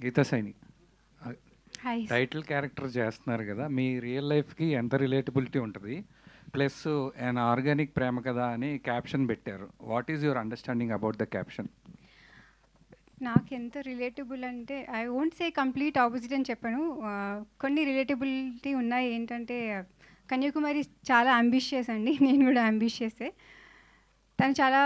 Gita Saini hi. Title character చేస్తున్నారు కదా, మీ real లైఫ్కి ఎంత రిలేటబిలిటీ ఉంటుంది, ప్లస్ an ఆర్గానిక్ ప్రేమ కథ అని క్యాప్షన్ పెట్టారు. What is your understanding about the caption? నాకు ఎంత రిలేటబుల్ అంటే I won't say complete opposite అని చెప్పాను. కొన్ని రిలేటబిలిటీ ఉన్నాయి. ఏంటంటే కన్యాకుమారి చాలా అంబిషియస్ అండి. నేను కూడా అంబిషియసే. తను చాలా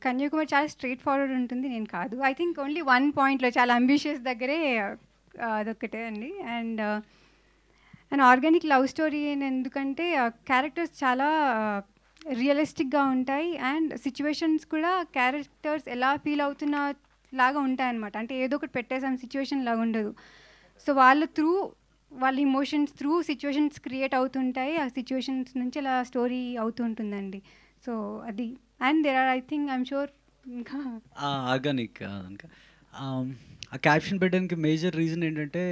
కన్యాకుమారి చాలా స్ట్రైట్ ఫార్వర్డ్ ఉంటుంది, నేను కాదు. ఐ థింక్ ఓన్లీ వన్ పాయింట్లో చాలా అంబిషియస్ దగ్గరే అదొక్కటే అండి. అండ్ ఆర్గానిక్ లవ్ స్టోరీ ఎందుకంటే క్యారెక్టర్స్ చాలా రియలిస్టిక్గా ఉంటాయి. అండ్ సిచ్యువేషన్స్ కూడా క్యారెక్టర్స్ ఎలా ఫీల్ అవుతున్న లాగా ఉంటాయన్నమాట. అంటే ఏదో ఒకటి పెట్టేసాం సిచ్యువేషన్ లాగా ఉండదు. సో వాళ్ళ ఇమోషన్స్ త్రూ సిచ్యువేషన్స్ క్రియేట్ అవుతుంటాయి. ఆ సిచ్యువేషన్స్ నుంచి అలా స్టోరీ అవుతూ ఉంటుందండి. సో అది. And there are I think I'm sure ఇంకా ఆర్గానిక్ కనుక ఆ క్యాప్షన్ పెట్టడానికి మేజర్ రీజన్ ఏంటంటే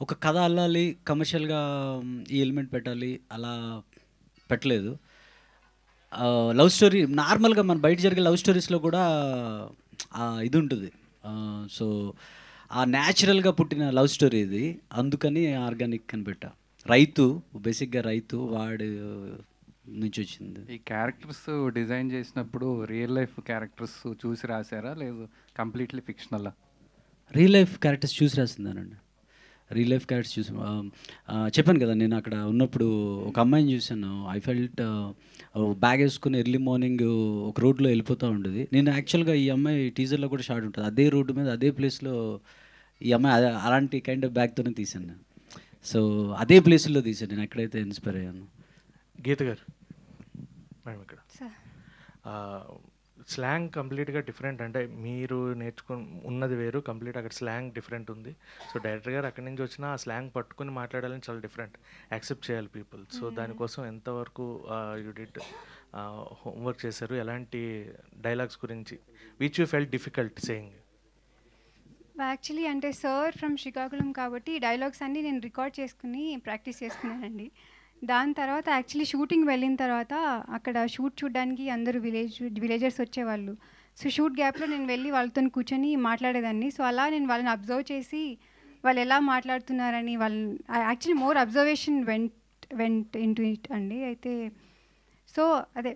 ఒక కథ అల్లాలి, కమర్షియల్గా ఈ ఎలిమెంట్ పెట్టాలి అలా పెట్టలేదు. లవ్ స్టోరీ నార్మల్గా మన బయట జరిగే లవ్ స్టోరీస్లో కూడా ఇది ఉంటుంది. సో ఆ న్యాచురల్గా పుట్టిన లవ్ స్టోరీ ఇది, అందుకని ఆర్గానిక్ అని పెట్టా. రైతు, బేసిక్గా రైతు వాడు నుంచి వచ్చింది. ఈ క్యారెక్టర్స్ డిజైన్ చేసినప్పుడు రియల్ లైఫ్ క్యారెక్టర్స్ చూసి రాశారా, లేదు కంప్లీట్లీ ఫిక్షనలా? రియల్ లైఫ్ క్యారెక్టర్స్ చూసి రాసిందానండి. రియల్ లైఫ్ క్యారెక్టర్స్ చూసి చెప్పాను కదా, నేను అక్కడ ఉన్నప్పుడు ఒక అమ్మాయిని చూశాను. ఐ ఫెల్ట్ బ్యాగ్ వేసుకుని ఎర్లీ మార్నింగ్ ఒక రోడ్లో వెళ్ళిపోతూ ఉండేది. నేను యాక్చువల్గా ఈ అమ్మాయి టీజర్లో కూడా షార్ట్ ఉంటుంది, అదే రోడ్డు మీద అదే ప్లేస్లో ఈ అమ్మాయి అలాంటి కైండ్ ఆఫ్ బ్యాగ్తోనే తీశాను నేను. సో అదే ప్లేస్లో తీశాను నేను, ఎక్కడైతే ఇన్స్పైర్ అయ్యాను. గీత గారు మేడం ఇక్కడ స్లాంగ్ కంప్లీట్గా డిఫరెంట్. అంటే మీరు ఉన్నది వేరు, కంప్లీట్ అక్కడ స్లాంగ్ డిఫరెంట్ ఉంది. సో డైరెక్టర్ గారు అక్కడి నుంచి వచ్చిన ఆ స్లాంగ్ పట్టుకుని మాట్లాడాలని చాలా డిఫరెంట్, యాక్సెప్ట్ చేయాలి పీపుల్. సో దానికోసం ఎంతవరకు యూ డిడ్ హోంవర్క్ చేశారు? ఎలాంటి డైలాగ్స్ గురించి which you felt difficult saying? Actually అంటే సార్ ఫ్రమ్ శ్రీకాకుళం కాబట్టి డైలాగ్స్ అన్నీ నేను రికార్డ్ చేసుకుని ప్రాక్టీస్ చేసుకున్నానండి. దాని తర్వాత యాక్చువల్లీ షూటింగ్ వెళ్ళిన తర్వాత అక్కడ షూట్ చూడడానికి అందరూ విలేజర్స్ వచ్చేవాళ్ళు. సో షూట్ గ్యాప్లో నేను వెళ్ళి వాళ్ళతో కూర్చొని మాట్లాడేదాన్ని. సో అలా నేను వాళ్ళని అబ్జర్వ్ చేసి వాళ్ళు ఎలా మాట్లాడుతున్నారని actually more observation went in to it అండి. అయితే సో అదే